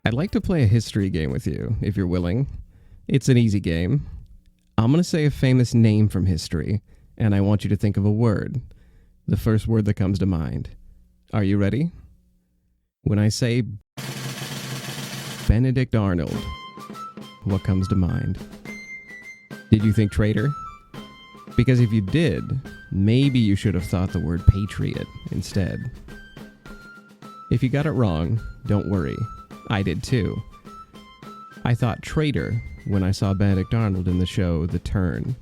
I'd like to play a history game with you, if you're willing. It's an easy game. I'm going to say a famous name from history, and I want you to think of a word. The first word that comes to mind. Are you ready? When I say Benedict Arnold, what comes to mind? Did you think traitor? Because if you did, maybe you should have thought the word patriot instead. If you got it wrong, don't worry. I did too. I thought traitor when I saw Benedict Arnold in the show The Turn,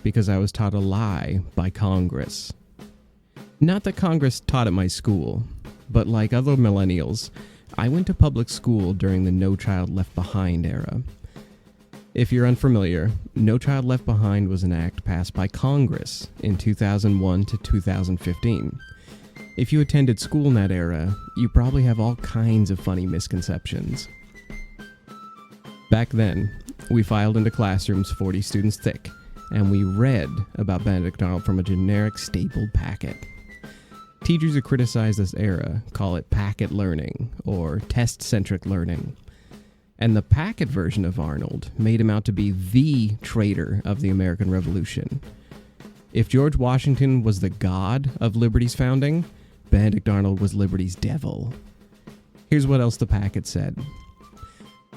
because I was taught a lie by Congress. Not that Congress taught at my school, but like other millennials, I went to public school during the No Child Left Behind era. If you're unfamiliar, No Child Left Behind was an act passed by Congress in 2001 to 2015. If you attended school in that era, you probably have all kinds of funny misconceptions. Back then, we filed into classrooms 40 students thick, and we read about Benedict Arnold from a generic stapled packet. Teachers who criticize this era call it packet learning, or test-centric learning. And the packet version of Arnold made him out to be the traitor of the American Revolution. If George Washington was the god of liberty's founding, Benedict Arnold was liberty's devil. Here's what else the packet said.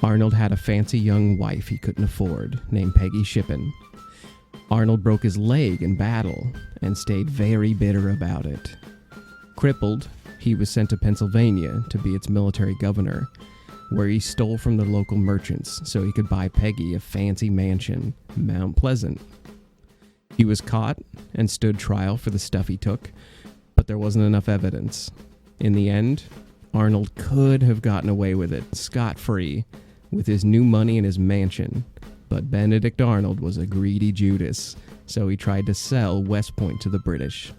Arnold had a fancy young wife he couldn't afford, named Peggy Shippen. Arnold broke his leg in battle and stayed very bitter about it. Crippled, he was sent to Pennsylvania to be its military governor, where he stole from the local merchants so he could buy Peggy a fancy mansion, Mount Pleasant. He was caught and stood trial for the stuff he took, but there wasn't enough evidence. In the end, Arnold could have gotten away with it scot-free with his new money and his mansion, but Benedict Arnold was a greedy Judas, so he tried to sell West Point to the British.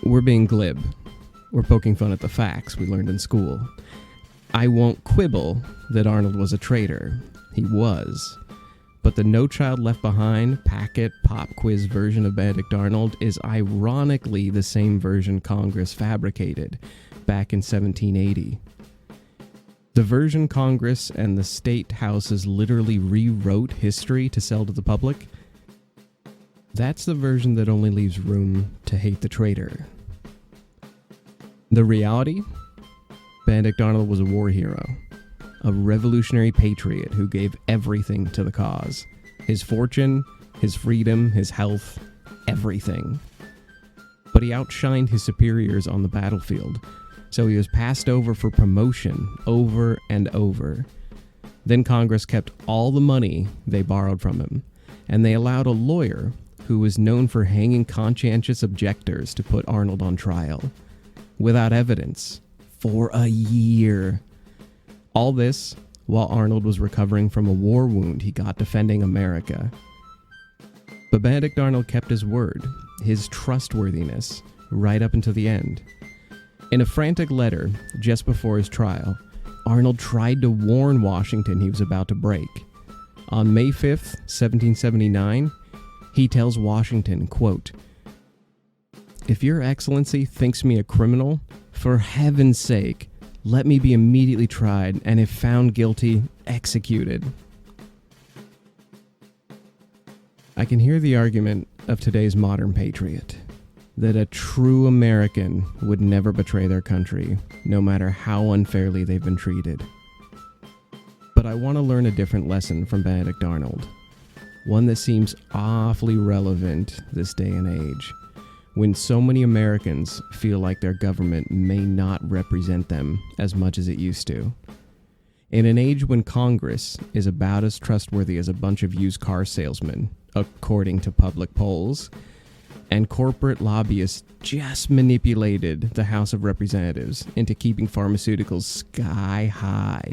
We're being glib. We're poking fun at the facts we learned in school. I won't quibble that Arnold was a traitor. He was. But the No Child Left Behind packet pop quiz version of Benedict Arnold is ironically the same version Congress fabricated back in 1780. The version Congress and the state houses literally rewrote history to sell to the public, that's the version that only leaves room to hate the traitor. The reality? Benedict Arnold was a war hero, a revolutionary patriot who gave everything to the cause. His fortune, his freedom, his health, everything. But he outshined his superiors on the battlefield, so he was passed over for promotion over and over. Then Congress kept all the money they borrowed from him, and they allowed a lawyer who was known for hanging conscientious objectors to put Arnold on trial, without evidence, for a year. All this while Arnold was recovering from a war wound he got defending America. But Benedict Arnold kept his word, his trustworthiness, right up until the end. In a frantic letter just before his trial, Arnold tried to warn Washington he was about to break. On May 5th, 1779, he tells Washington, quote, "If your excellency thinks me a criminal, for heaven's sake, let me be immediately tried, and if found guilty, executed." I can hear the argument of today's modern patriot, that a true American would never betray their country, no matter how unfairly they've been treated. But I want to learn a different lesson from Benedict Arnold, one that seems awfully relevant this day and age, when so many Americans feel like their government may not represent them as much as it used to. In an age when Congress is about as trustworthy as a bunch of used car salesmen, according to public polls, and corporate lobbyists just manipulated the House of Representatives into keeping pharmaceuticals sky high,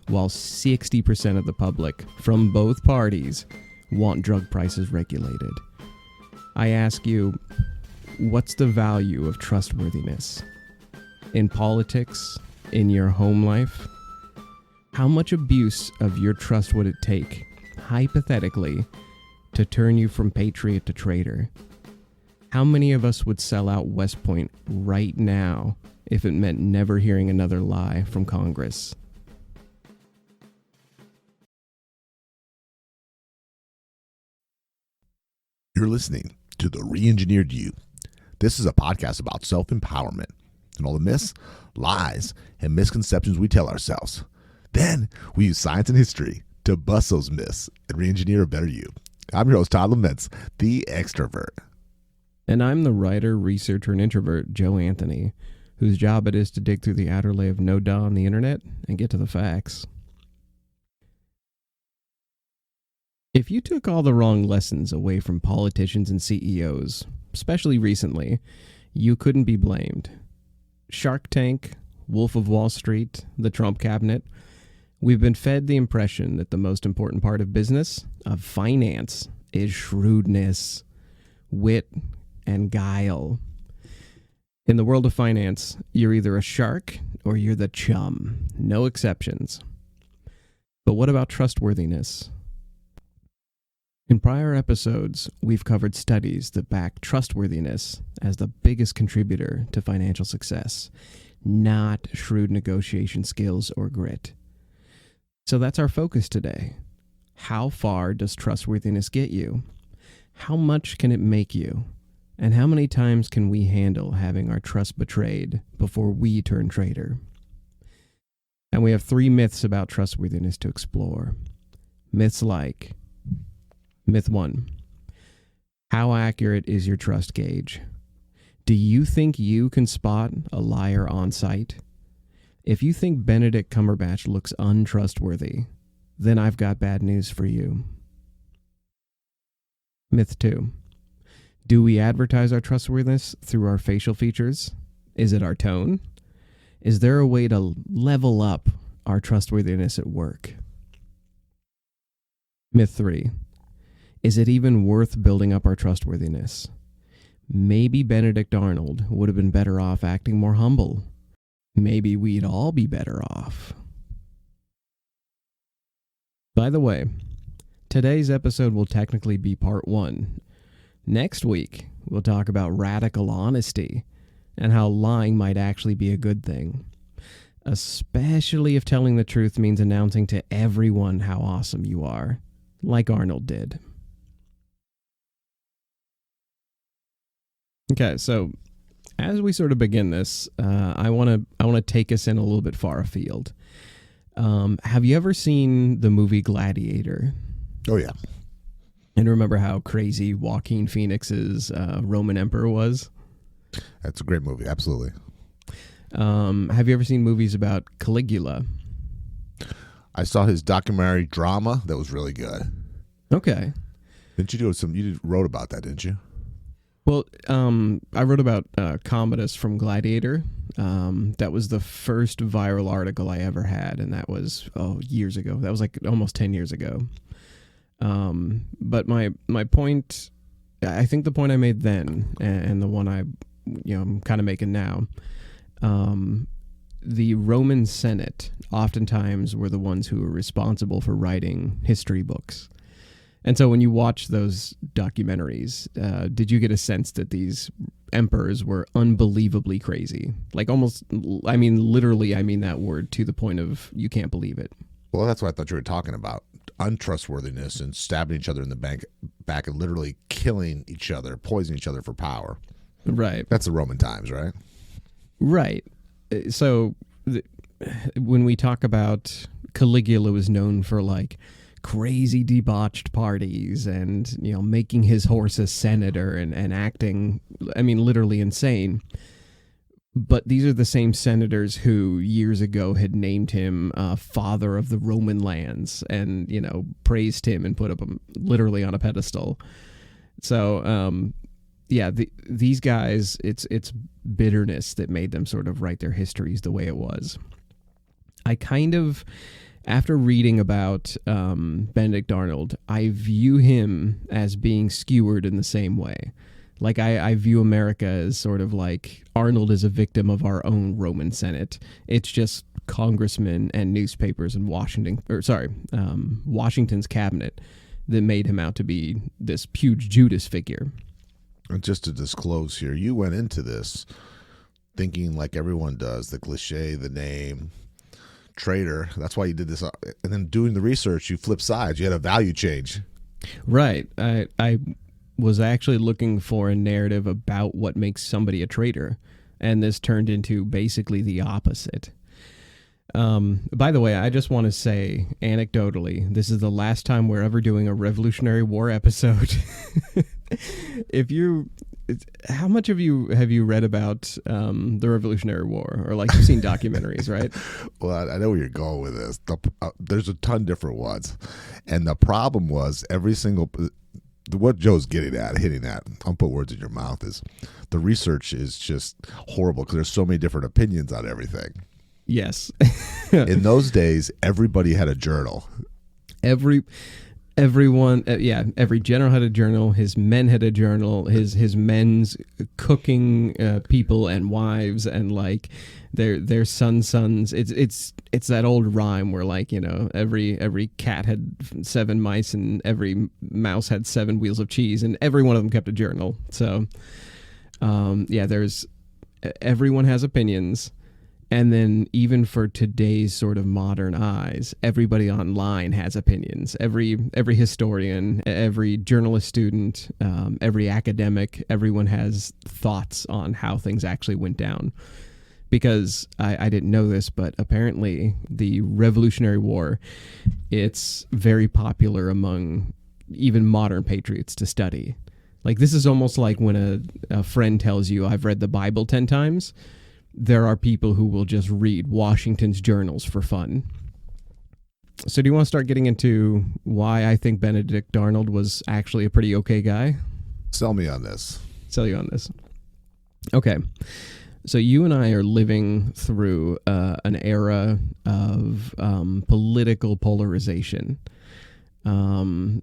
while 60% of the public from both parties want drug prices regulated. I ask you, what's the value of trustworthiness? In politics? In your home life? How much abuse of your trust would it take, hypothetically, to turn you from patriot to traitor? How many of us would sell out West Point right now if it meant never hearing another lie from Congress? You're listening to The Re-Engineered You. This is a podcast about self-empowerment and all the myths, lies, and misconceptions we tell ourselves. Then we use science and history to bust those myths and re-engineer a better you. I'm your host, Todd Lemense, the extrovert. And I'm the writer, researcher, and introvert, Joe Anthony, whose job it is to dig through the outer layer of no-da on the internet and get to the facts. If you took all the wrong lessons away from politicians and CEOs, especially recently, you couldn't be blamed. Shark Tank, Wolf of Wall Street, the Trump cabinet, we've been fed the impression that the most important part of business, of finance, is shrewdness, wit, and guile. In the world of finance, you're either a shark or you're the chum. No exceptions. But what about trustworthiness? In prior episodes, we've covered studies that back trustworthiness as the biggest contributor to financial success, not shrewd negotiation skills or grit. So that's our focus today. How far does trustworthiness get you? How much can it make you? And how many times can we handle having our trust betrayed before we turn traitor? And we have 3 myths about trustworthiness to explore. Myths like: Myth 1. How accurate is your trust gauge? Do you think you can spot a liar on sight? If you think Benedict Cumberbatch looks untrustworthy, then I've got bad news for you. Myth 2. Do we advertise our trustworthiness through our facial features? Is it our tone? Is there a way to level up our trustworthiness at work? Myth 3. Is it even worth building up our trustworthiness? Maybe Benedict Arnold would have been better off acting more humble. Maybe we'd all be better off. By the way, today's episode will technically be part 1. Next week, we'll talk about radical honesty and how lying might actually be a good thing, especially if telling the truth means announcing to everyone how awesome you are, like Arnold did. Okay, so as we sort of begin this, I want to take us in a little bit far afield. Have you ever seen the movie Gladiator? Oh, yeah. And remember how crazy Joaquin Phoenix's Roman Emperor was? That's a great movie, absolutely. Have you ever seen movies about Caligula? I saw his documentary drama that was really good. Okay. Didn't you do you wrote about that, didn't you? Well, I wrote about Commodus from Gladiator. That was the first viral article I ever had, and that was years ago. That was like almost 10 years ago. But my point, I think the point I made then, and the one I'm kind of making now, the Roman Senate oftentimes were the ones who were responsible for writing history books. And so when you watch those documentaries, did you get a sense that these emperors were unbelievably crazy? Like almost, literally, I mean that word to the point of you can't believe it. Well, that's what I thought you were talking about. Untrustworthiness and stabbing each other in the back and literally killing each other, poisoning each other for power. Right. That's the Roman times, right? Right. So when we talk about Caligula was known for like crazy debauched parties and, making his horse a senator and acting, literally insane. But these are the same senators who years ago had named him father of the Roman lands and, praised him and put him literally on a pedestal. So, these guys, it's bitterness that made them sort of write their histories the way it was. I kind of, after reading about Benedict Arnold, I view him as being skewered in the same way. Like, I view America as sort of like Arnold is a victim of our own Roman Senate. It's just congressmen and newspapers in Washington's cabinet that made him out to be this huge Judas figure. And just to disclose here, you went into this thinking like everyone does, the cliche, the name, traitor. That's why you did this. And then doing the research, you flip sides. You had a value change. Right. I was actually looking for a narrative about what makes somebody a traitor, and this turned into basically the opposite. By the way, I just want to say, anecdotally, this is the last time we're ever doing a Revolutionary War episode. How much have you read about the Revolutionary War, or like you've seen documentaries, right? Well, I know where you're going with this. There's a ton different ones, and the problem was every single. What Joe's hitting at, I'll put words in your mouth, is the research is just horrible because there's so many different opinions on everything. Yes. In those days, everybody had a journal. Everyone, every general had a journal. His men had a journal. His men's cooking people and wives and like their sons. It's that old rhyme where like, you know, every cat had 7 mice and every mouse had 7 wheels of cheese, and every one of them kept a journal. So everyone has opinions. And then even for today's sort of modern eyes, everybody online has opinions. Every historian, every journalist student, every academic, everyone has thoughts on how things actually went down. Because I didn't know this, but apparently the Revolutionary War, it's very popular among even modern patriots to study. Like, this is almost like when a friend tells you, I've read the Bible 10 times. There are people who will just read Washington's journals for fun. So do you want to start getting into why I think Benedict Arnold was actually a pretty okay guy? Sell me on this. Sell you on this. Okay. So you and I are living through an era of political polarization. The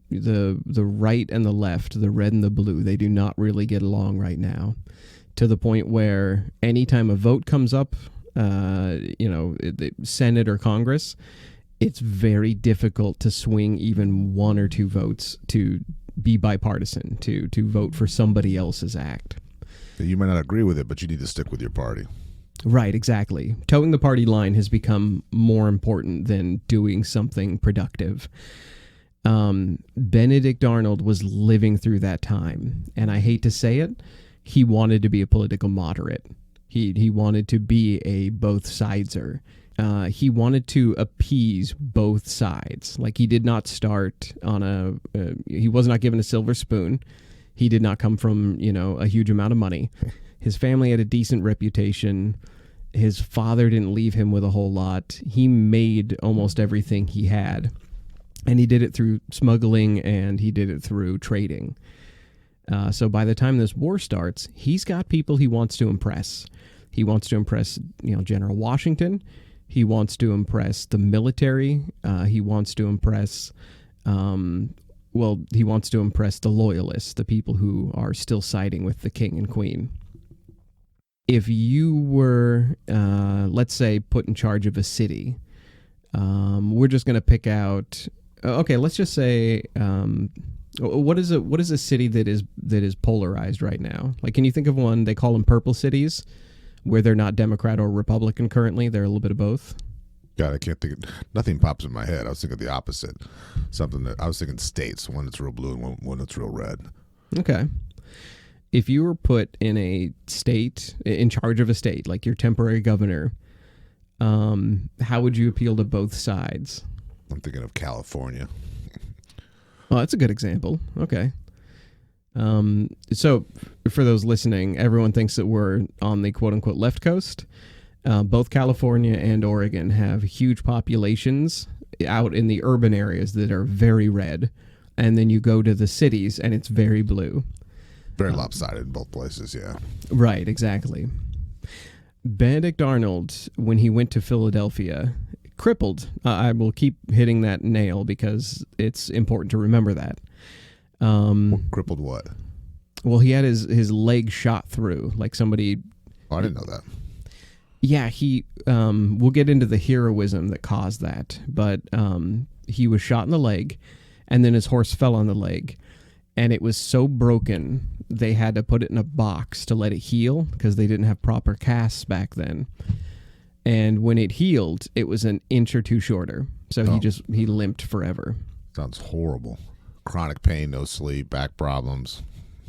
right and the left, the red and the blue, they do not really get along right now. To the point where anytime a vote comes up, the Senate or Congress, it's very difficult to swing even 1 or 2 votes to be bipartisan, to vote for somebody else's act. You might not agree with it, but you need to stick with your party. Right, exactly. Towing the party line has become more important than doing something productive. Benedict Arnold was living through that time, and I hate to say it, he wanted to be a political moderate. He wanted to be a both sideser. He wanted to appease both sides. Like, he did not start on he was not given a silver spoon. He did not come from, a huge amount of money. His family had a decent reputation. His father didn't leave him with a whole lot. He made almost everything he had. And he did it through smuggling, and he did it through trading. So by the time this war starts, he's got people he wants to impress. He wants to impress, General Washington. He wants to impress the military. He wants to impress, he wants to impress the loyalists, the people who are still siding with the king and queen. If you were, let's say, put in charge of a city, we're just going to pick out. Okay, let's just say. What is a city that is polarized right now? Like, can you think of one? They call them purple cities, where they're not Democrat or Republican currently. They're a little bit of both. God, I can't think. Nothing pops in my head. I was thinking the opposite. I was thinking states. One that's real blue and one that's real red. Okay. If you were put in a state, in charge of a state, like your temporary governor, how would you appeal to both sides? I'm thinking of California. Oh, that's a good example. Okay. So for those listening, everyone thinks that we're on the quote-unquote left coast. Both California and Oregon have huge populations out in the urban areas that are very red. And then you go to the cities and it's very blue. Very lopsided in both places, yeah. Right, exactly. Benedict Arnold, when he went to Philadelphia, crippled. I will keep hitting that nail because it's important to remember that. Crippled what? Well, he had his leg shot through, like somebody. Oh, I didn't know that. Yeah, we'll get into the heroism that caused that, but he was shot in the leg, and then his horse fell on the leg, and it was so broken they had to put it in a box to let it heal because they didn't have proper casts back then. And when it healed, it was an inch or two shorter. So he limped forever. Sounds horrible. Chronic pain, no sleep, back problems.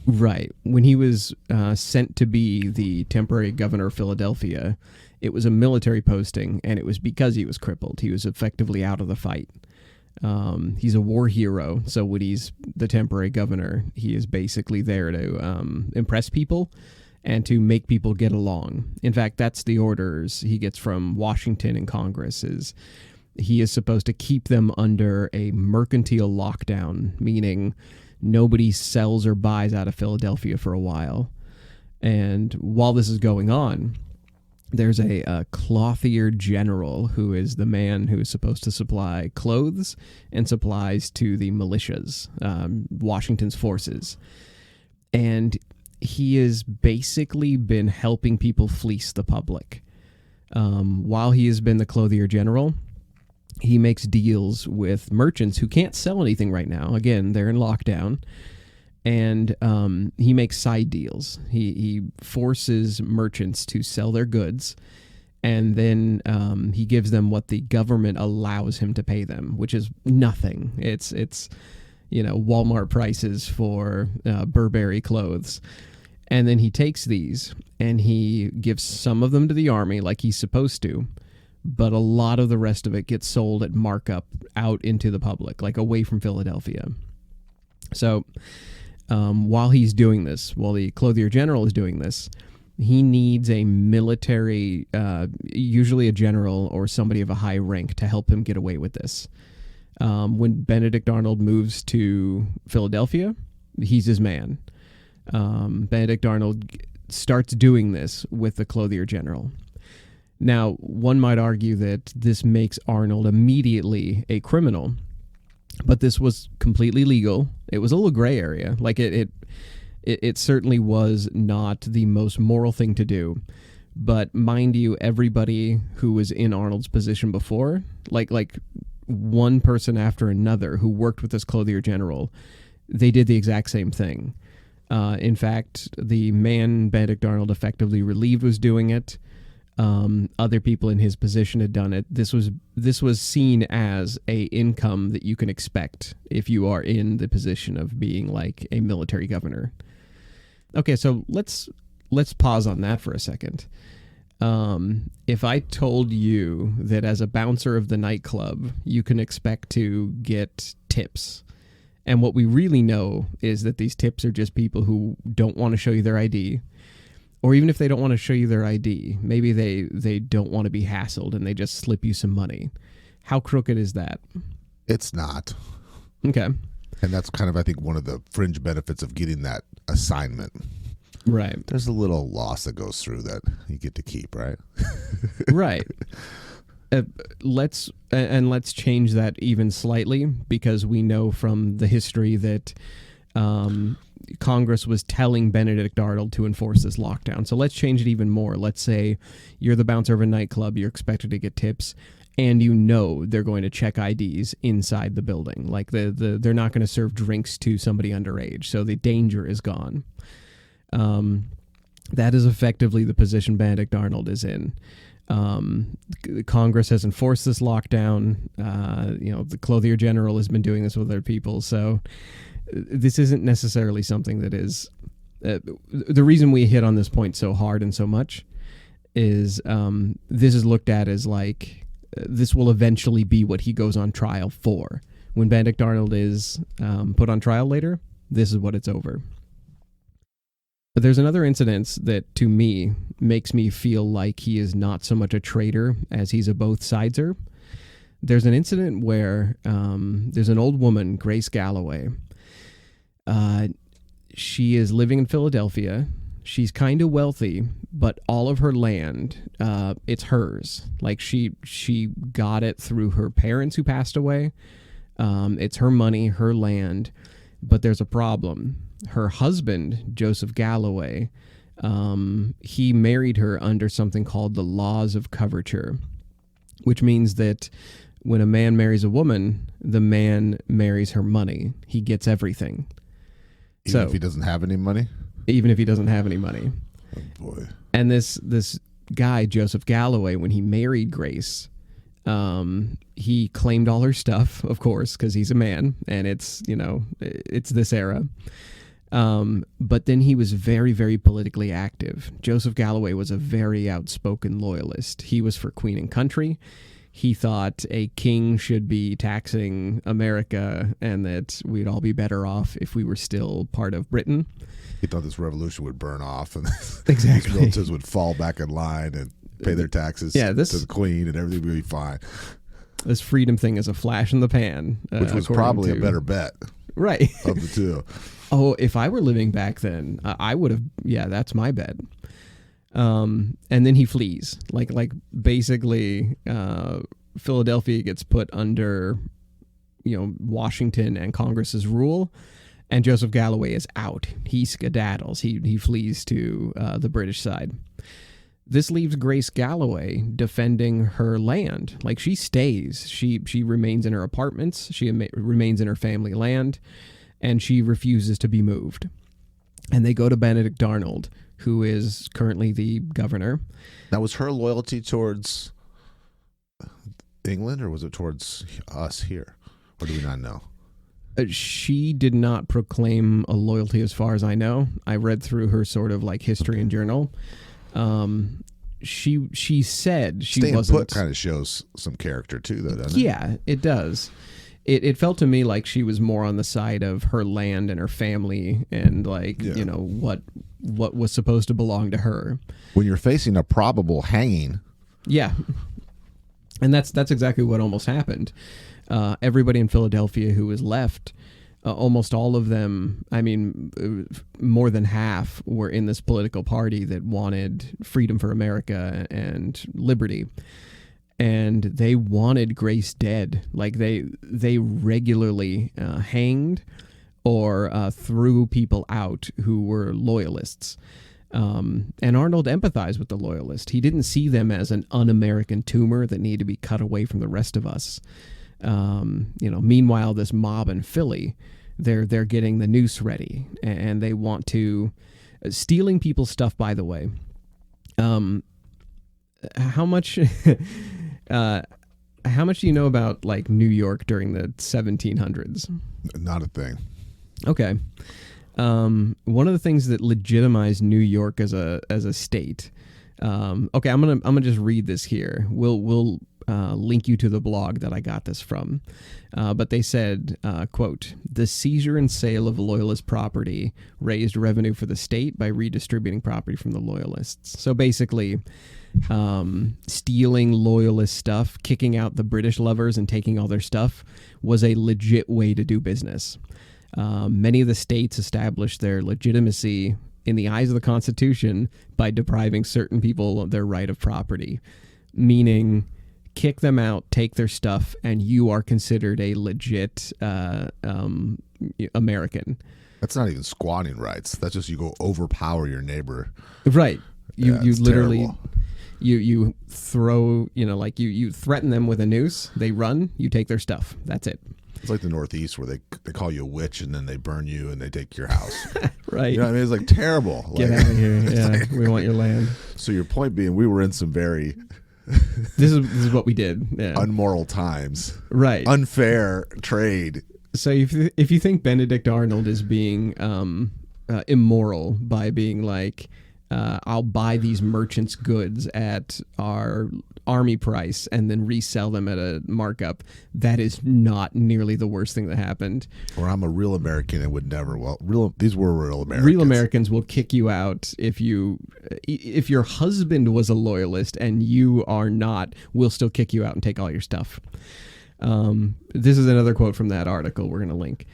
Right. When he was sent to be the temporary governor of Philadelphia, it was a military posting, and it was because he was crippled. He was effectively out of the fight. He's a war hero, so when he's the temporary governor, he is basically there to impress people and to make people get along. In fact, that's the orders he gets from Washington and Congress, is he is supposed to keep them under a mercantile lockdown, meaning nobody sells or buys out of Philadelphia for a while. And while this is going on, there's a clothier general who is the man who is supposed to supply clothes and supplies to the militias, Washington's forces. And he has basically been helping people fleece the public. While he has been the clothier general, he makes deals with merchants who can't sell anything right now. Again, they're in lockdown. And he makes side deals. He forces merchants to sell their goods, and then he gives them what the government allows him to pay them, which is nothing. It's Walmart prices for Burberry clothes. And then he takes these and he gives some of them to the army like he's supposed to, but a lot of the rest of it gets sold at markup out into the public, like away from Philadelphia. So while he's doing this, while the clothier general is doing this, he needs a military, usually a general or somebody of a high rank, to help him get away with this. When Benedict Arnold moves to Philadelphia, he's his man. Benedict Arnold starts doing this with the clothier general. Now, one might argue that this makes Arnold immediately a criminal, but this was completely legal. It was a little gray area. Like it certainly was not the most moral thing to do. But mind you, everybody who was in Arnold's position before, like one person after another who worked with this clothier general, they did the exact same thing. In fact, the man Benedict Arnold effectively relieved was doing it. Other people in his position had done it. This was seen as a income that you can expect if you are in the position of being like a military governor. Okay, so let's pause on that for a second. If I told you that as a bouncer of the nightclub, you can expect to get tips, and what we really know is that these tips are just people who don't want to show you their ID. Or even if they don't want to show you their ID, maybe they don't want to be hassled and they just slip you some money. How crooked is that? It's not. Okay. And that's kind of, I think, one of the fringe benefits of getting that assignment. Right. There's a little loss that goes through that you get to keep, right? Right. Let's change that even slightly, because we know from the history that Congress was telling Benedict Arnold to enforce this lockdown. So let's change it even more. Let's say you're the bouncer of a nightclub, you're expected to get tips, and you know they're going to check IDs inside the building. Like they're not going to serve drinks to somebody underage, so the danger is gone. That is effectively the position Benedict Arnold is in. Congress has enforced this lockdown. The clothier general has been doing this with other people, so this isn't necessarily something that is... the reason we hit on this point so hard and so much is this is looked at as like this will eventually be what he goes on trial for. When Benedict Arnold is put on trial later, this is what it's over. But there's another incident that, to me, makes me feel like he is not so much a traitor as he's a both-sideser. There's an incident where there's an old woman, Grace Galloway. She is living in Philadelphia. She's kind of wealthy, but all of her land, it's hers. Like she got it through her parents who passed away. It's her money, her land, but there's a problem. Her husband, Joseph Galloway, he married her under something called the laws of coverture, which means that when a man marries a woman, the man marries her money. He gets everything. Even if he doesn't have any money? Even if he doesn't have any money. Oh, boy. And this guy, Joseph Galloway, when he married Grace, he claimed all her stuff, of course, because he's a man, and it's this era. But then he was very, very politically active. Joseph Galloway was a very outspoken loyalist. He was for Queen and Country. He thought a king should be taxing America and that we'd all be better off if we were still part of Britain. He thought this revolution would burn off and Exactly. these relatives would fall back in line and pay their taxes to the Queen and everything would be fine. This freedom thing is a flash in the pan. Which was probably a better bet. Right. Of the two. Oh, if I were living back then, I would have, that's my bet. And then he flees. Like basically, Philadelphia gets put under, Washington and Congress's rule, and Joseph Galloway is out. He skedaddles. He flees to the British side. This leaves Grace Galloway defending her land. Like, she stays. She remains in her apartments. She remains in her family land, and she refuses to be moved. And they go to Benedict Arnold, who is currently the governor. Now, was her loyalty towards England, or was it towards us here? Or do we not know? She did not proclaim a loyalty as far as I know. I read through her sort of like history and journal. She said she Staying wasn't. Put kind of shows some character too, though, doesn't it? Yeah, it does. It felt to me like she was more on the side of her land and her family and what was supposed to belong to her. When you're facing a probable hanging. Yeah. And that's exactly what almost happened. Everybody in Philadelphia who was left, almost all of them, more than half were in this political party that wanted freedom for America and liberty. And they wanted Grace dead. Like they regularly hanged or threw people out who were loyalists. And Arnold empathized with the loyalists. He didn't see them as an un-American tumor that needed to be cut away from the rest of us. Meanwhile, this mob in Philly, they're getting the noose ready, and they want to stealing people's stuff. By the way, how much do you know about like New York during the 1700s? Not a thing. Okay. One of the things that legitimized New York as a state. Okay, I'm gonna just read this here. We'll link you to the blog that I got this from. But they said, quote, "The seizure and sale of loyalist property raised revenue for the state by redistributing property from the loyalists." So basically, stealing loyalist stuff, kicking out the British lovers and taking all their stuff was a legit way to do business. Many of the states established their legitimacy in the eyes of the Constitution by depriving certain people of their right of property, meaning kick them out, take their stuff, and you are considered a legit American. That's not even squatting rights. That's just you go overpower your neighbor. Right. You literally terrible. you throw, you threaten them with a noose, they run, you take their stuff. That's it. It's like the Northeast where they call you a witch and then they burn you and they take your house. Right. You know what I mean? It's like terrible. Get out of here. Yeah, we want your land. So your point being, we were in some very This is what we did. Yeah. unmoral times. Right. Unfair trade. So if you think Benedict Arnold is being immoral by being like, I'll buy these merchants' goods at our army price and then resell them at a markup, that is not nearly the worst thing that happened. Or I'm a real American and would never. These were real Americans. Real Americans will kick you out if your husband was a loyalist and you are not, we'll still kick you out and take all your stuff. This is another quote from that article we're going to link.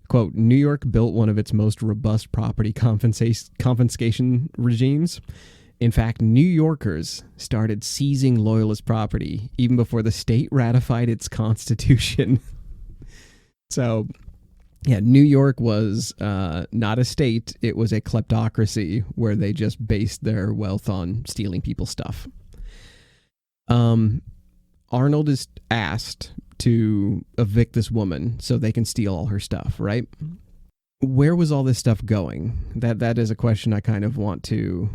Quote, "New York built one of its most robust property confiscation regimes. In fact, New Yorkers started seizing loyalist property even before the state ratified its constitution." So, yeah, New York was not a state. It was a kleptocracy where they just based their wealth on stealing people's stuff. Arnold is asked to evict this woman so they can steal all her stuff, right? where was all this stuff going? That is a question I kind of want to.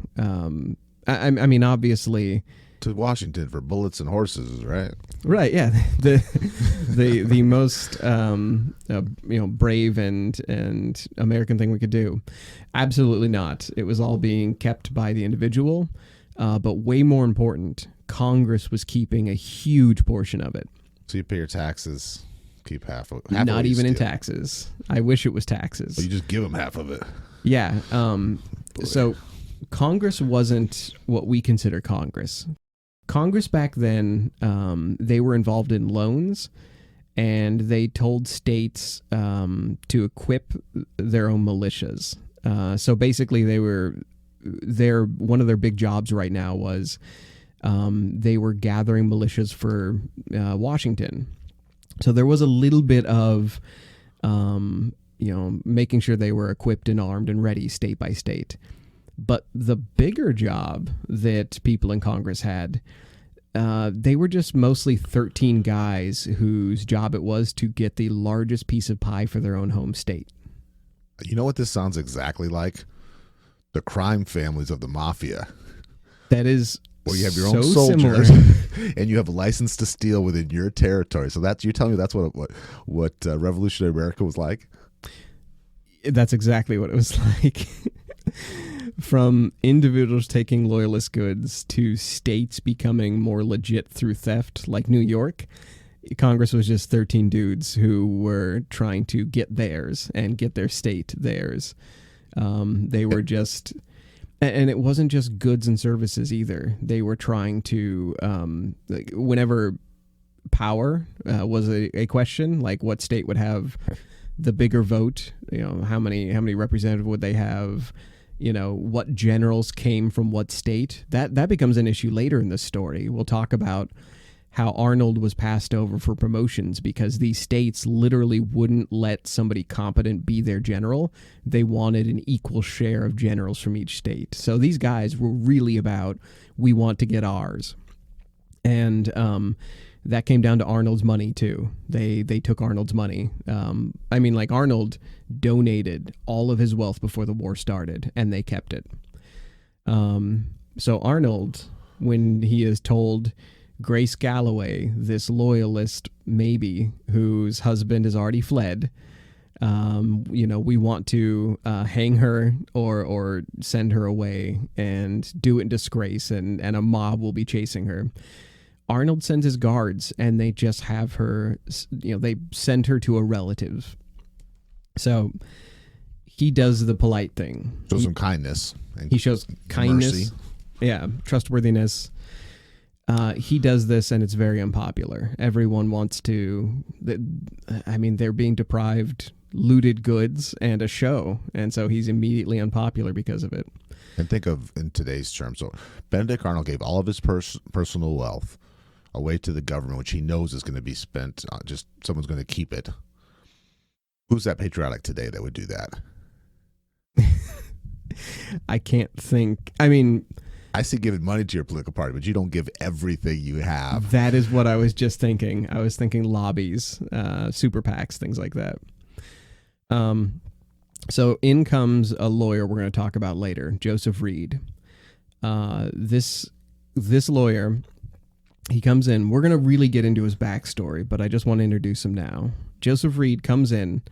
I mean, obviously, To Washington for bullets and horses, right? right? Yeah, the most brave and American thing we could do. Absolutely not. It was all being kept by the individual, but way more important, Congress was keeping a huge portion of it. So you pay your taxes, keep half of Not what you even in steal. taxes. I wish it was taxes. But you just give them half of it. Yeah. So Congress wasn't what we consider Congress. Congress back then, they were involved in loans, and they told states to equip their own militias. So basically, one of their big jobs right now was they were gathering militias for Washington. So there was a little bit of making sure they were equipped and armed and ready state by state. But the bigger job that people in Congress had, they were just mostly 13 guys whose job it was to get the largest piece of pie for their own home state. You know what this sounds exactly like? The crime families of the mafia. That is Where you have your so own soldiers similar. and you have a license to steal within your territory. So you're telling me that's what Revolutionary America was like? That's exactly what it was like. From individuals taking loyalist goods to states becoming more legit through theft, like New York, Congress was just 13 dudes who were trying to get theirs and get their state theirs. They were just, and it wasn't just goods and services either. They were trying to, whenever power was a question, like what state would have the bigger vote, how many representatives would they have, what generals came from what state. That becomes an issue later in the story. We'll talk about how Arnold was passed over for promotions because these states literally wouldn't let somebody competent be their general. They wanted an equal share of generals from each state. So these guys were really about, we want to get ours. And that came down to Arnold's money too. They took Arnold's money. Arnold donated all of his wealth before the war started, and they kept it. So Arnold, when he is told Grace Galloway, this loyalist maybe whose husband has already fled, we want to hang her or send her away and do it in disgrace, and a mob will be chasing her. Arnold sends his guards, and they just have her, they send her to a relative. So he does the polite thing. Shows some kindness. And he shows kindness. Mercy. Yeah, trustworthiness. He does this, and it's very unpopular. Everyone wants to, they're being deprived looted goods and a show, and so he's immediately unpopular because of it. And think of in today's terms. So Benedict Arnold gave all of his personal wealth away to the government, which he knows is going to be spent. Just someone's going to keep it. Who's that patriotic today that would do that? I can't think. I mean, I see giving money to your political party, but you don't give everything you have. That is what I was just thinking. I was thinking lobbies, super PACs, things like that. So in comes a lawyer we're going to talk about later, Joseph Reed. This lawyer, he comes in. We're going to really get into his backstory, but I just want to introduce him now. Joseph Reed comes in,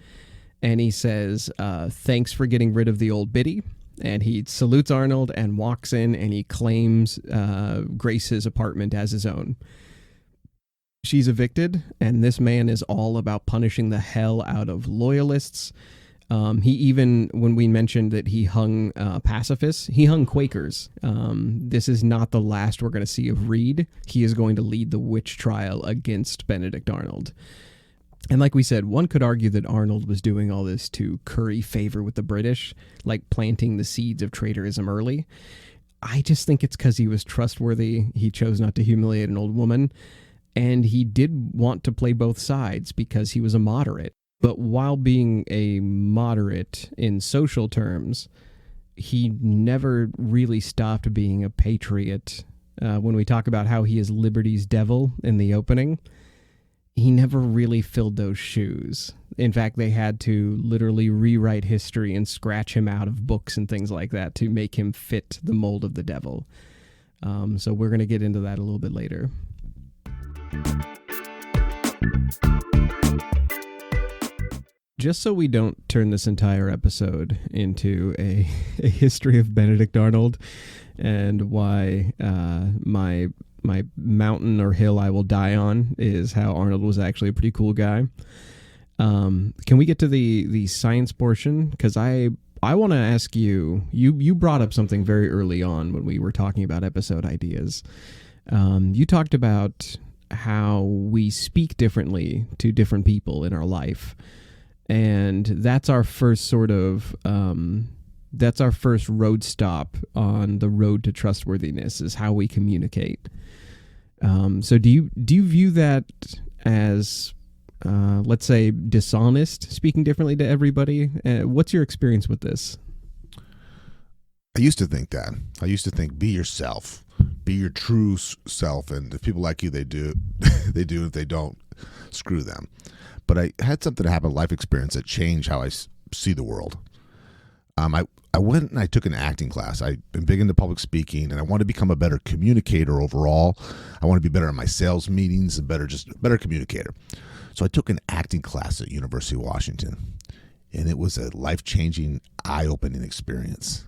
and he says, thanks for getting rid of the old biddy. And he salutes Arnold and walks in, and he claims Grace's apartment as his own. She's evicted, and this man is all about punishing the hell out of loyalists. He even, when we mentioned that he hung pacifists, he hung Quakers. This is not the last we're going to see of Reed. He is going to lead the witch trial against Benedict Arnold. And like we said, one could argue that Arnold was doing all this to curry favor with the British, like planting the seeds of traitorism early. I just think it's because he was trustworthy. He chose not to humiliate an old woman. And he did want to play both sides because he was a moderate. But while being a moderate in social terms, he never really stopped being a patriot. When we talk about how he is liberty's devil in the opening, he never really filled those shoes. In fact, they had to literally rewrite history and scratch him out of books and things like that to make him fit the mold of the devil. So we're going to get into that a little bit later. Just so we don't turn this entire episode into a history of Benedict Arnold and why my mountain or hill I will die on is how Arnold was actually a pretty cool guy. Can we get to the science portion? Because I want to ask you brought up something very early on when we were talking about episode ideas. You talked about how we speak differently to different people in our life. And that's our first sort of, that's our first road stop on the road to trustworthiness, is how we communicate. So do you view that as, let's say, dishonest, speaking differently to everybody? What's your experience with this? I used to think that. I used to think, be yourself, be your true self. And if people like you, they do. They do. If they don't, screw them. But I had something happen, life experience, that changed how I see the world. I went and I took an acting class. I've been big into public speaking, and I want to become a better communicator overall. I want to be better at my sales meetings and a better communicator. So I took an acting class at University of Washington, and it was a life-changing, eye-opening experience.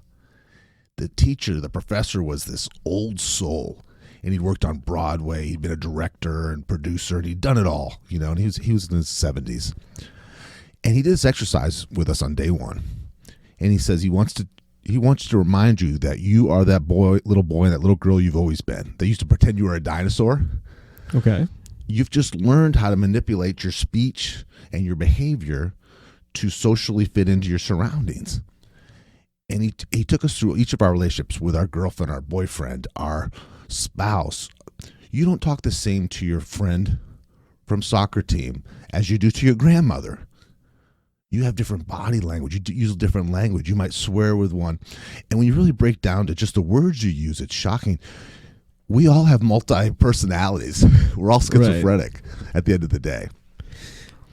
The teacher, the professor, was this old soul. And he'd worked on Broadway. He'd been a director and producer, and he'd done it all, and he was in his 70s. And he did this exercise with us on day one. And he says he wants to remind you that you are that little boy and that little girl you've always been. They used to pretend you were a dinosaur. Okay. You've just learned how to manipulate your speech and your behavior to socially fit into your surroundings. And he took us through each of our relationships with our girlfriend, our boyfriend, our spouse. You don't talk the same to your friend from soccer team as you do to your grandmother. You have different body language. You use different language. You might swear with one. And when you really break down to just the words you use, it's shocking. We all have multi-personalities. We're all schizophrenic at the end of the day.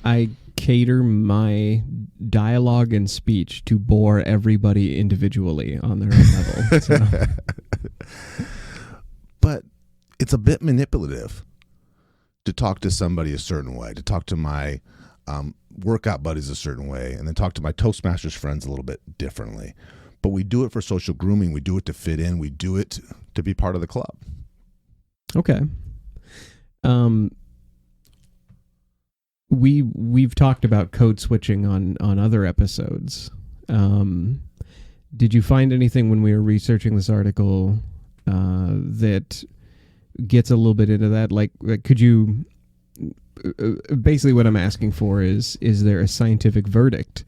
I cater my dialogue and speech to bore everybody individually on their own level. So. But it's a bit manipulative to talk to somebody a certain way, to talk to my workout buddies a certain way, and then talk to my Toastmasters friends a little bit differently. But we do it for social grooming. We do it to fit in. We do it to be part of the club. Okay. We've talked about code switching on other episodes. Did you find anything when we were researching this article that gets a little bit into that? Like, could you... basically what I'm asking for is there a scientific verdict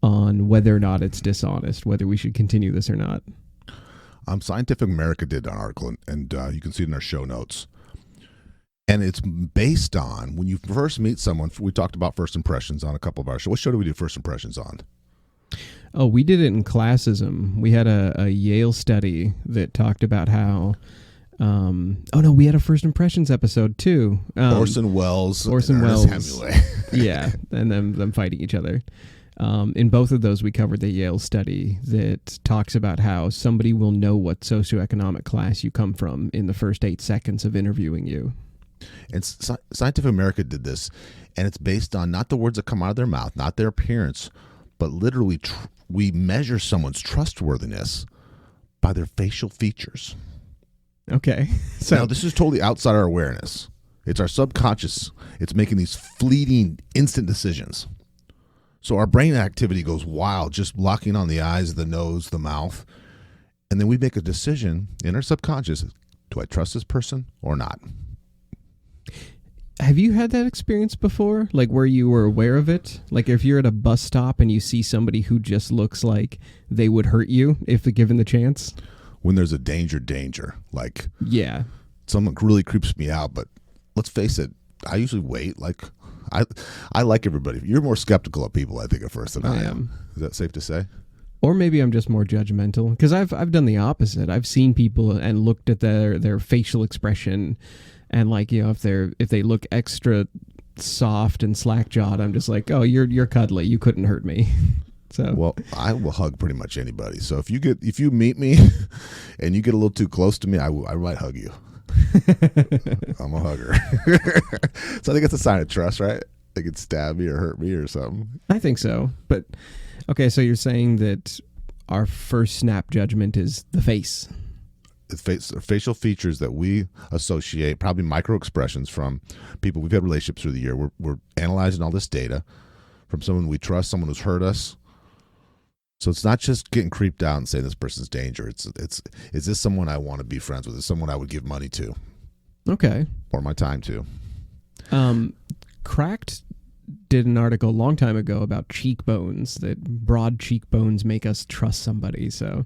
on whether or not it's dishonest, whether we should continue this or not? Scientific America did an article, and you can see it in our show notes. And it's based on, when you first meet someone, we talked about first impressions on a couple of our shows. What show do we do first impressions on? Oh, we did it in classism. We had a Yale study that talked about how... we had a first impressions episode too. Orson Welles. Hemingway. Yeah, and them fighting each other. In both of those, we covered the Yale study that talks about how somebody will know what socioeconomic class you come from in the first 8 seconds of interviewing you. And Scientific America did this, and it's based on not the words that come out of their mouth, not their appearance, but literally we measure someone's trustworthiness by their facial features. Okay. So now, this is totally outside our awareness. It's our subconscious. It's making these fleeting, instant decisions. So our brain activity goes wild, just locking on the eyes, the nose, the mouth. And then we make a decision in our subconscious. Do I trust this person or not? Have you had that experience before? Like where you were aware of it? Like if you're at a bus stop and you see somebody who just looks like they would hurt you if given the chance? When there's a danger, like yeah, someone really creeps me out. But let's face it, I usually wait. Like I like everybody. You're more skeptical of people, I think, at first than I am. Is that safe to say? Or maybe I'm just more judgmental because I've done the opposite. I've seen people and looked at their facial expression, and like if they look extra soft and slack-jawed, I'm just like, oh, you're cuddly. You couldn't hurt me. So Well, I will hug pretty much anybody. So if you meet me and you get a little too close to me, I might hug you. I'm a hugger. So I think it's a sign of trust, right? They could stab me or hurt me or something. I think so. But okay, so you're saying that our first snap judgment is the face. Facial features that we associate, probably micro expressions from people we've had relationships through the year. We're analyzing all this data from someone we trust, someone who's hurt us. So it's not just getting creeped out and saying this person's danger. It's is this someone I want to be friends with? Is someone I would give money to? Okay. Or my time to? Cracked did an article a long time ago about cheekbones, that broad cheekbones make us trust somebody. So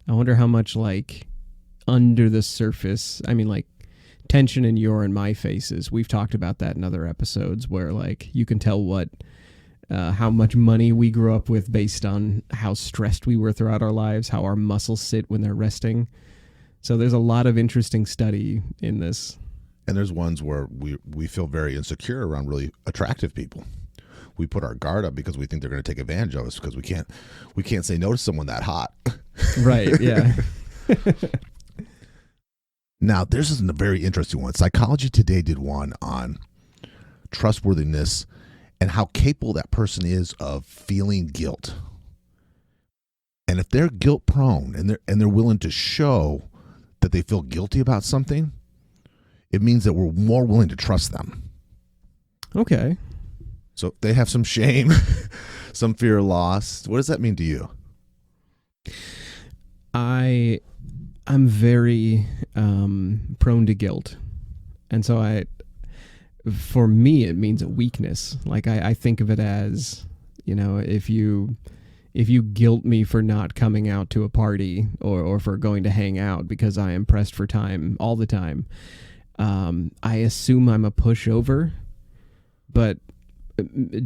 I wonder how much, like, under the surface, I mean, like, tension in your and my faces. We've talked about that in other episodes where, like, you can tell how much money we grew up with based on how stressed we were throughout our lives, how our muscles sit when they're resting. So there's a lot of interesting study in this. And there's ones where we feel very insecure around really attractive people. We put our guard up because we think they're going to take advantage of us because we can't say no to someone that hot. Right, yeah. Now, this is a very interesting one. Psychology Today did one on trustworthiness and how capable that person is of feeling guilt. And if they're guilt prone and they're willing to show that they feel guilty about something, it means that we're more willing to trust them. Okay. So if they have some shame, some fear of loss, what does that mean to you? I'm very prone to guilt. And so for me, it means a weakness. Like I think of it as, if you guilt me for not coming out to a party or for going to hang out because I am pressed for time all the time, I assume I'm a pushover. But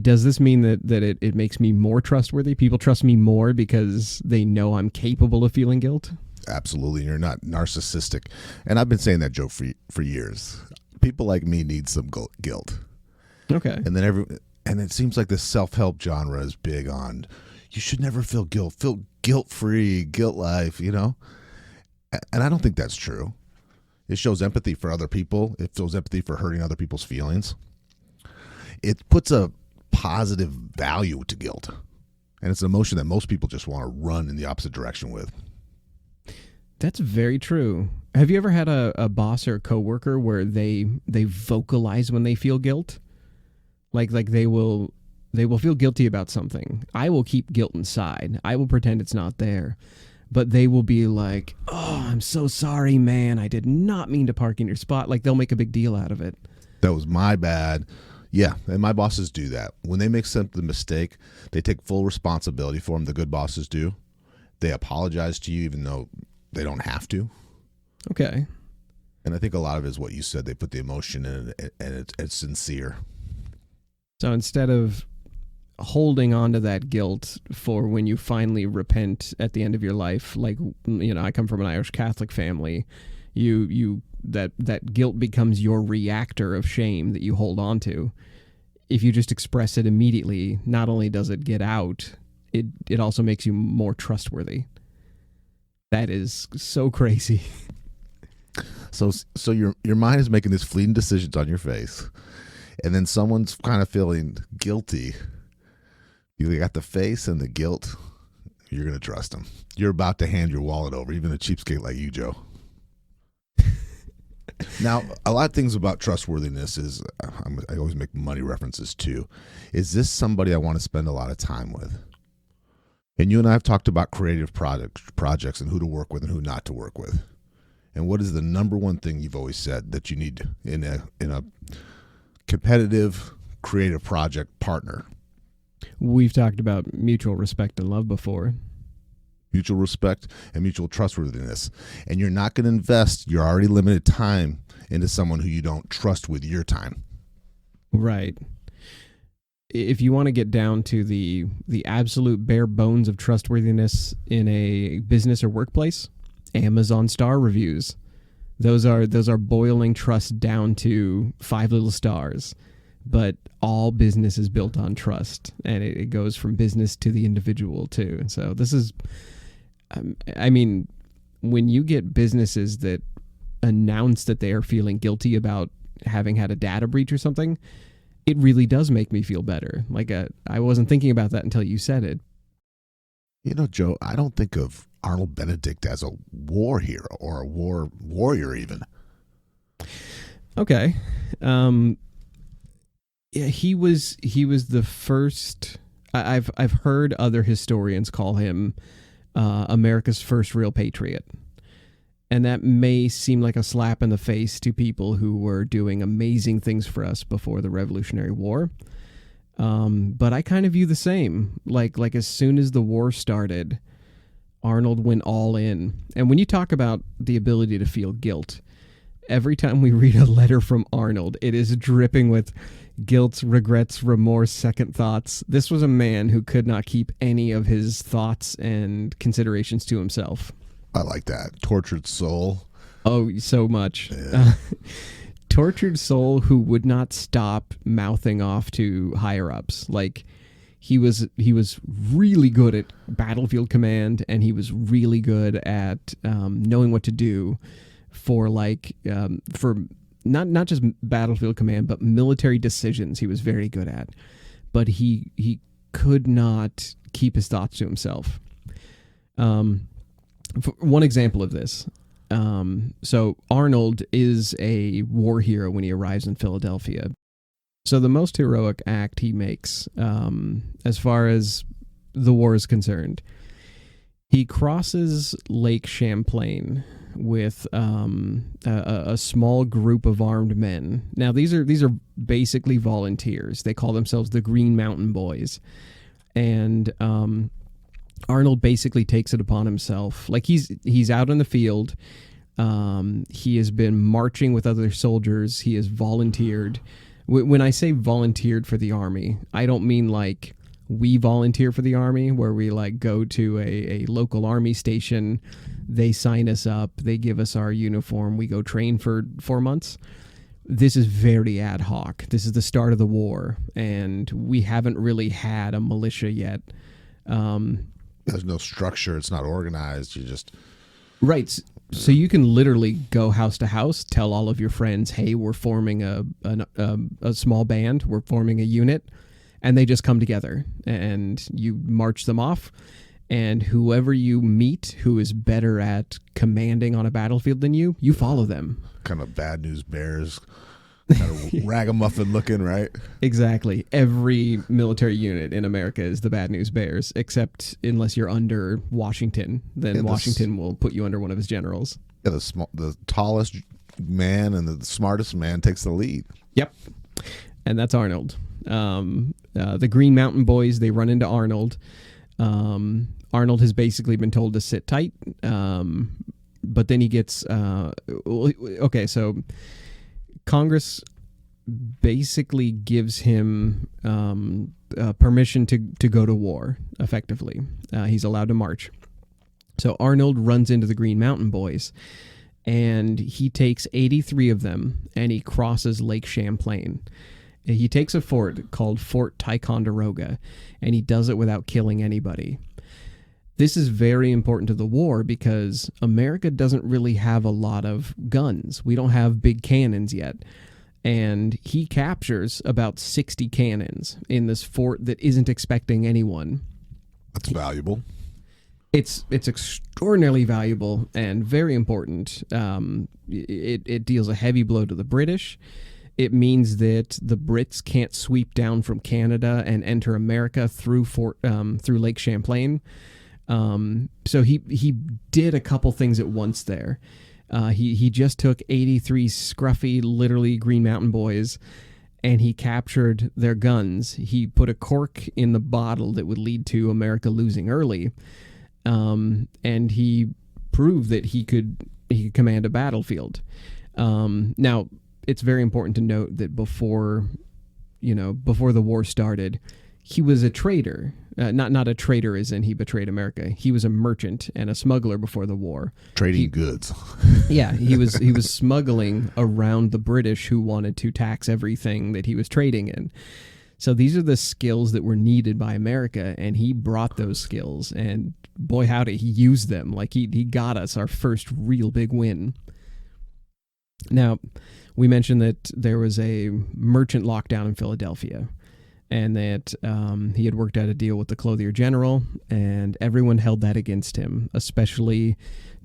does this mean that it makes me more trustworthy? People trust me more because they know I'm capable of feeling guilt? Absolutely. You're not narcissistic. And I've been saying that joke for years. People like me need some guilt. Okay. And then and it seems like the self-help genre is big on, you should never feel guilt. Feel guilt-free, guilt life, And I don't think that's true. It shows empathy for other people. It shows empathy for hurting other people's feelings. It puts a positive value to guilt. And it's an emotion that most people just want to run in the opposite direction with. That's very true. Have you ever had a boss or a coworker where they vocalize when they feel guilt? Like they will feel guilty about something. I will keep guilt inside. I will pretend it's not there. But they will be like, "Oh, I'm so sorry, man. I did not mean to park in your spot." Like they'll make a big deal out of it. That was my bad. Yeah, and my bosses do that. When they make the mistake, they take full responsibility for them. The good bosses do. They apologize to you even though they don't have to. Okay. And I think a lot of it is what you said. They put the emotion in it, and it's sincere. So instead of holding on to that guilt for when you finally repent at the end of your life, like, I come from an Irish Catholic family, that guilt becomes your reactor of shame that you hold on to. If you just express it immediately, not only does it get out, it also makes you more trustworthy. That is so crazy. So your mind is making these fleeting decisions on your face, and then someone's kind of feeling guilty. You got the face and the guilt. You're going to trust them. You're about to hand your wallet over, even a cheapskate like you, Joe. Now, a lot of things about trustworthiness is, I always make money references too. Is this somebody I want to spend a lot of time with? And you and I have talked about creative projects and who to work with and who not to work with. And what is the number one thing you've always said that you need in a competitive creative project partner? We've talked about mutual respect and love before. Mutual respect and mutual trustworthiness. And you're not going to invest your already limited time into someone who you don't trust with your time. Right. If you want to get down to the absolute bare bones of trustworthiness in a business or workplace, Amazon star reviews. Those are boiling trust down to 5 little stars. but all business is built on trust, and it goes from business to the individual too. So this is, I mean, when you get businesses that announce that they are feeling guilty about having had a data breach or something, it really does make me feel better. Like, I wasn't thinking about that until you said it. You know, Joe, I don't think of Arnold Benedict as a war hero or a war warrior even. Okay. Yeah, he was the first. I've heard other historians call him America's first real patriot. And that may seem like a slap in the face to people who were doing amazing things for us before the Revolutionary War. But I kind of view the same. Like as soon as the war started, Arnold went all in. And when you talk about the ability to feel guilt, every time we read a letter from Arnold, it is dripping with guilt, regrets, remorse, second thoughts. This was a man who could not keep any of his thoughts and considerations to himself. I like that. Tortured soul. Oh, so much. Yeah. Tortured soul who would not stop mouthing off to higher ups. Like, he was really good at battlefield command, and he was really good at knowing what to do for for not just battlefield command, but military decisions. He was very good at, but he could not keep his thoughts to himself. One example of this. So Arnold is a war hero when he arrives in Philadelphia. So the most heroic act he makes, as far as the war is concerned, he crosses Lake Champlain with a small group of armed men. Now these are basically volunteers. They call themselves the Green Mountain Boys, and Arnold basically takes it upon himself. Like, he's out in the field. He has been marching with other soldiers. He has volunteered. When I say volunteered for the army, I don't mean like we volunteer for the army, where we like go to a local army station. They sign us up. They give us our uniform. We go train for 4 months. This is very ad hoc. This is the start of the war, and we haven't really had a militia yet. There's no structure. It's not organized. You just... Right. So you can literally go house to house, tell all of your friends, hey, we're forming a small band. We're forming a unit. And they just come together, and you march them off. And whoever you meet who is better at commanding on a battlefield than you follow them. Kind of Bad News Bears, kind of ragamuffin looking, right? Exactly. Every military unit in America is the Bad News Bears, except unless you're under Washington. Then Washington will put you under one of his generals. Yeah, the tallest man and the smartest man takes the lead. Yep. And that's Arnold. The Green Mountain Boys, they run into Arnold. Arnold has basically been told to sit tight. But then he gets... okay, so Congress basically gives him permission to go to war, effectively. He's allowed to march. So Arnold runs into the Green Mountain Boys, and he takes 83 of them, and he crosses Lake Champlain. He takes a fort called Fort Ticonderoga, and he does it without killing anybody. This is very important to the war because America doesn't really have a lot of guns. We don't have big cannons yet. And he captures about 60 cannons in this fort that isn't expecting anyone. That's valuable. It's extraordinarily valuable and very important. It deals a heavy blow to the British. It means that the Brits can't sweep down from Canada and enter America through Lake Champlain. So he did a couple things at once there. He just took 83 scruffy, literally Green Mountain Boys, and he captured their guns. He put a cork in the bottle that would lead to America losing early. And he proved that he could command a battlefield. Now, it's very important to note that before the war started, he was a traitor. Not a traitor as in he betrayed America. He was a merchant and a smuggler before the war. Trading goods. Yeah, he was smuggling around the British who wanted to tax everything that he was trading in. So these are the skills that were needed by America, and he brought those skills, and boy howdy, he used them. Like he got us our first real big win. Now, we mentioned that there was a merchant lockdown in Philadelphia, and that he had worked out a deal with the clothier general, and everyone held that against him, especially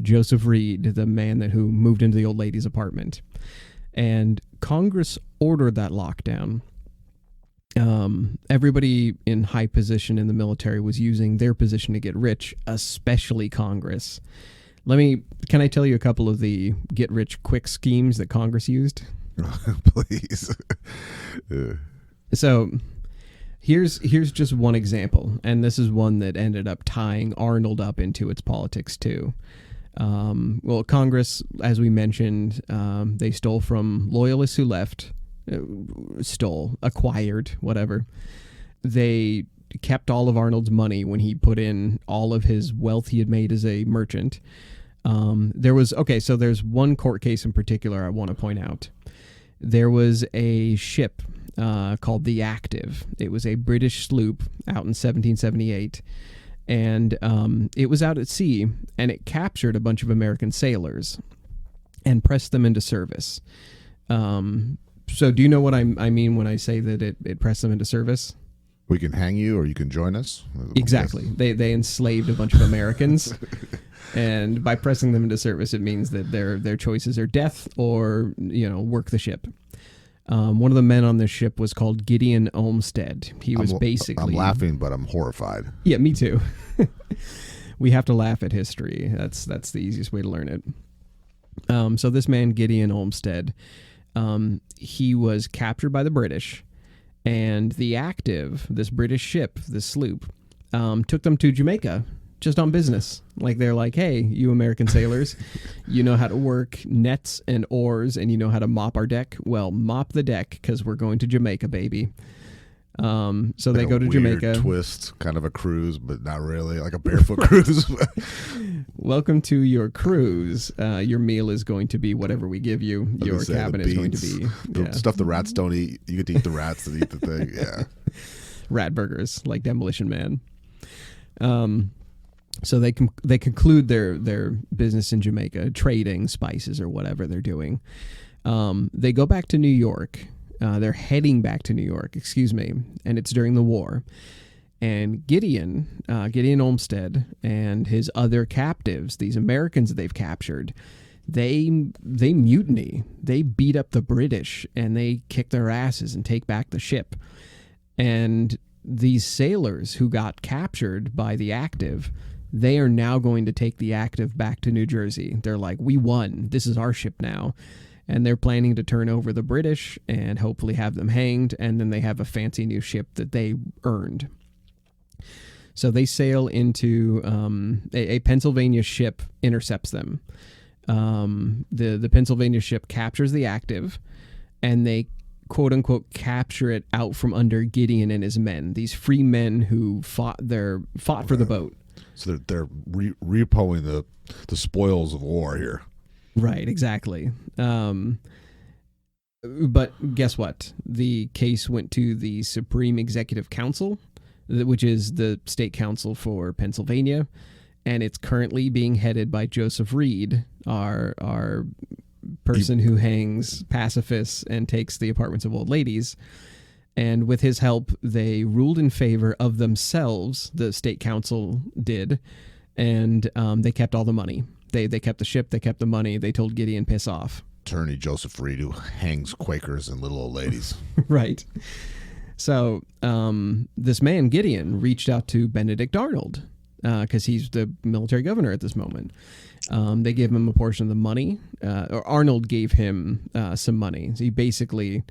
Joseph Reed, the man who moved into the old lady's apartment. And Congress ordered that lockdown. Everybody in high position in the military was using their position to get rich, especially Congress. Can I tell you a couple of the get-rich-quick schemes that Congress used? Please. So here's just one example, and this is one that ended up tying Arnold up into its politics too. Well, Congress, as we mentioned, they stole from loyalists who left, acquired, whatever. They kept all of Arnold's money when he put in all of his wealth he had made as a merchant. So there's one court case in particular I want to point out. There was a ship called the Active. It was a British sloop out in 1778, and it was out at sea, and it captured a bunch of American sailors and pressed them into service. So do you know what I mean when I say that it pressed them into service? We can hang you or you can join us. Exactly. They enslaved a bunch of Americans. And by pressing them into service, it means that their choices are death or, work the ship. One of the men on this ship was called Gideon Olmsted. He was basically... I'm laughing, but I'm horrified. Yeah, me too. We have to laugh at history. That's the easiest way to learn it. So this man, Gideon Olmsted, he was captured by the British, and the Active, this British ship, this sloop, took them to Jamaica just on business. Like, they're like, hey, you American sailors, you know how to work nets and oars, and you know how to mop our deck? Well, mop the deck, because we're going to Jamaica, baby. So they go to Jamaica. Twist, kind of a cruise, but not really, like a barefoot cruise. Welcome to your cruise. Your meal is going to be whatever we give you. Your cabin is going to be the stuff the rats don't eat. You get to eat the rats that eat the thing. Yeah, rat burgers like Demolition Man. So they conclude their business in Jamaica, trading spices or whatever they're doing. They go back to New York. They're heading back to New York, and it's during the war. And Gideon Olmsted and his other captives, these Americans that they've captured, they mutiny. They beat up the British, and they kick their asses and take back the ship. And these sailors who got captured by the Active, they are now going to take the Active back to New Jersey. They're like, we won. This is our ship now. And they're planning to turn over the British and hopefully have them hanged, and then they have a fancy new ship that they earned. So they sail into a Pennsylvania ship intercepts them. The Pennsylvania ship captures the Active, and they quote unquote capture it out from under Gideon and his men. These free men who fought for the boat. So they're repoing the spoils of war here. Right, exactly. But guess what? The case went to the Supreme Executive Council, which is the state council for Pennsylvania, and it's currently being headed by Joseph Reed, our person who hangs pacifists and takes the apartments of old ladies. And with his help, they ruled in favor of themselves, the state council did, and they kept all the money. They kept the ship, they kept the money, they told Gideon, piss off. Attorney Joseph Reed, who hangs Quakers and little old ladies. Right. So this man, Gideon, reached out to Benedict Arnold, because he's the military governor at this moment. They gave him a portion of the money, or Arnold gave him some money. So he basically...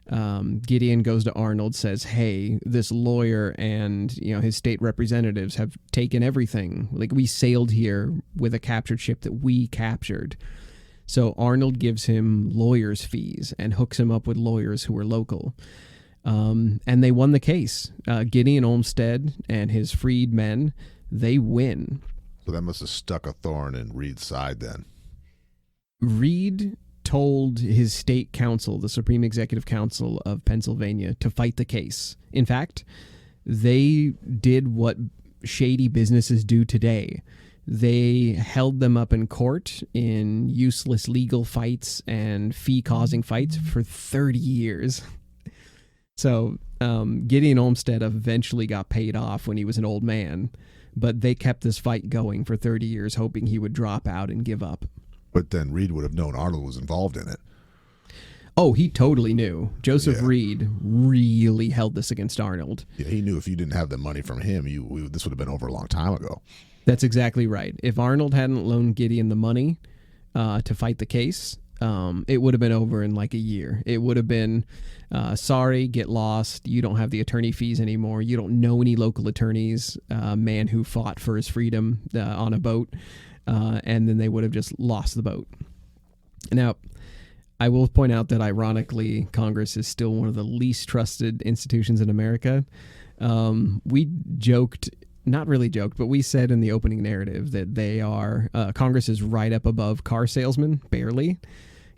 Gideon goes to Arnold, says, hey, this lawyer and his state representatives have taken everything. Like, we sailed here with a captured ship that we captured. So Arnold gives him lawyer's fees and hooks him up with lawyers who are local. And they won the case. Gideon Olmsted and his freed men, they win. So that must have stuck a thorn in Reed's side then. Reed told his state council, the Supreme Executive Council of Pennsylvania, to fight the case. In fact, they did what shady businesses do today. They held them up in court in useless legal fights and fee-causing fights for 30 years. So Gideon Olmsted eventually got paid off when he was an old man, but they kept this fight going for 30 years, hoping he would drop out and give up. But then Reed would have known Arnold was involved in it. Oh, he totally knew. Joseph Reed really held this against Arnold. Yeah, he knew if you didn't have the money from him, this would have been over a long time ago. That's exactly right. If Arnold hadn't loaned Gideon the money to fight the case, it would have been over in like a year. It would have been, sorry, get lost. You don't have the attorney fees anymore. You don't know any local attorneys, man who fought for his freedom on a boat. And then they would have just lost the boat. Now, I will point out that ironically, Congress is still one of the least trusted institutions in America. We joked, not really joked, but we said in the opening narrative that they are, Congress is right up above car salesmen, barely.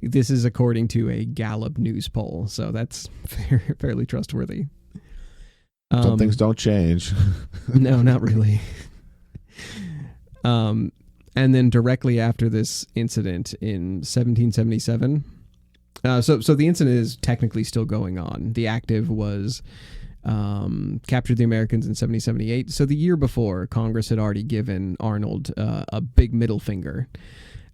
This is according to a Gallup news poll, so that's fairly trustworthy. Some things don't change. No, not really. And then directly after this incident in 1777, so the incident is technically still going on. The active was captured the Americans in 1778. So the year before, Congress had already given Arnold a big middle finger.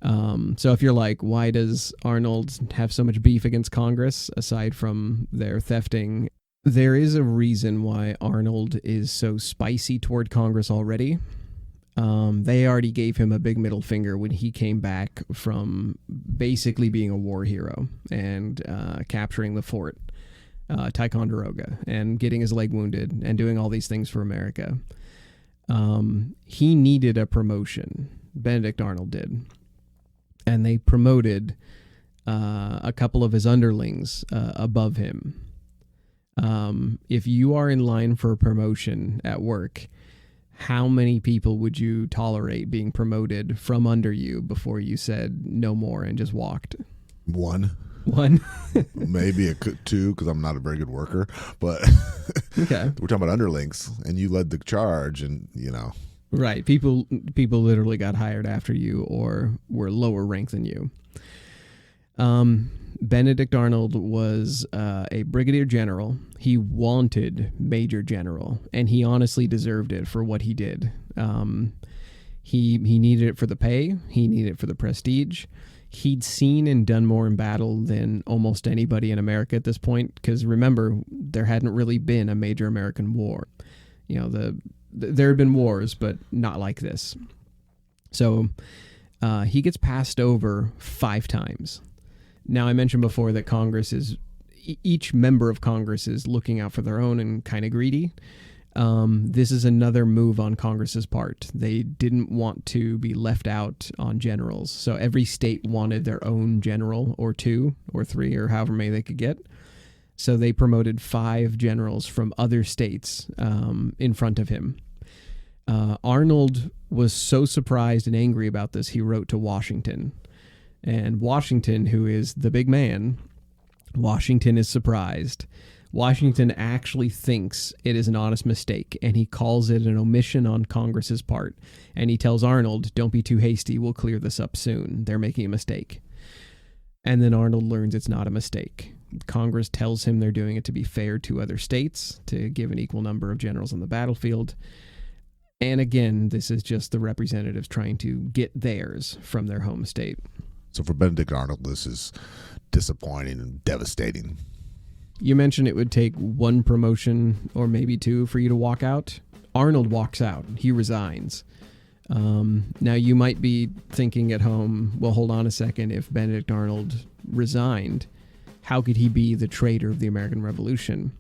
So if you're like, why does Arnold have so much beef against Congress aside from their thefting? There is a reason why Arnold is so spicy toward Congress already. They already gave him a big middle finger when he came back from basically being a war hero and capturing the fort, Ticonderoga, and getting his leg wounded and doing all these things for America. He needed a promotion. Benedict Arnold did. And they promoted a couple of his underlings above him. If you are in line for a promotion at work, how many people would you tolerate being promoted from under you before you said no more and just walked? One. Maybe two, because I'm not a very good worker. But okay. We're talking about underlings, and you led the charge, and Right. People literally got hired after you or were lower ranked than you. Benedict Arnold was a brigadier general. He wanted major general, and he honestly deserved it for what he did. He needed it for the pay. He needed it for the prestige. He'd seen and done more in battle than almost anybody in America at this point, because remember, there hadn't really been a major American war. There had been wars, but not like this. So he gets passed over 5 times. Now, I mentioned before that each member of Congress is looking out for their own and kind of greedy. This is another move on Congress's part. They didn't want to be left out on generals. So every state wanted their own general, or 2 or 3 or however many they could get. So they promoted 5 generals from other states in front of him. Arnold was so surprised and angry about this, he wrote to Washington. And Washington, who is the big man, Washington is surprised. Washington actually thinks it is an honest mistake, and he calls it an omission on Congress's part. And he tells Arnold, don't be too hasty, we'll clear this up soon. They're making a mistake. And then Arnold learns it's not a mistake. Congress tells him they're doing it to be fair to other states, to give an equal number of generals on the battlefield. And again, this is just the representatives trying to get theirs from their home state. So for Benedict Arnold, this is disappointing and devastating. You mentioned it would take 1 promotion or maybe 2 for you to walk out. Arnold walks out. He resigns. Now, you might be thinking at home, well, hold on a second. If Benedict Arnold resigned, how could he be the traitor of the American Revolution?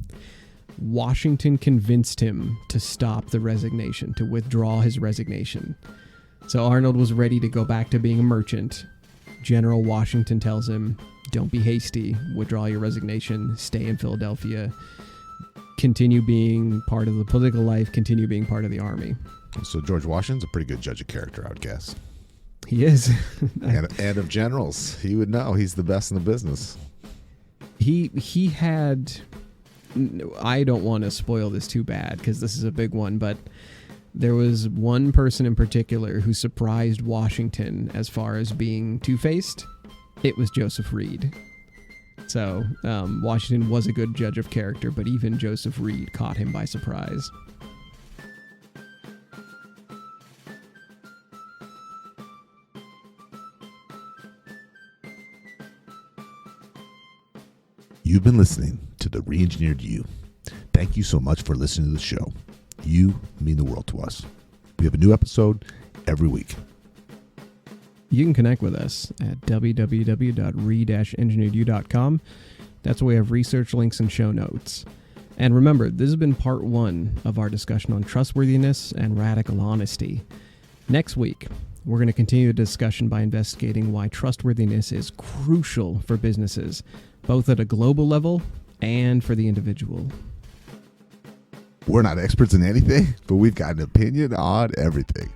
Washington convinced him to stop the resignation, to withdraw his resignation. So Arnold was ready to go back to being a merchant. General Washington tells him, don't be hasty, withdraw your resignation, stay in Philadelphia, continue being part of the political life, continue being part of the army. So George Washington's a pretty good judge of character, I would guess. He is. and of generals. He would know. He's the best in the business. He had... I don't want to spoil this too bad because this is a big one, but there was one person in particular who surprised Washington as far as being two-faced. It was Joseph Reed. So Washington was a good judge of character, but even Joseph Reed caught him by surprise. You've been listening to The Reengineered You. Thank you so much for listening to the show. You mean the world to us. We have a new episode every week. You can connect with us at www.re-engineeredyou.com. That's where we have research links and show notes. And remember, this has been part 1 of our discussion on trustworthiness and radical honesty. Next week, we're going to continue the discussion by investigating why trustworthiness is crucial for businesses, both at a global level and for the individual. We're not experts in anything, but we've got an opinion on everything.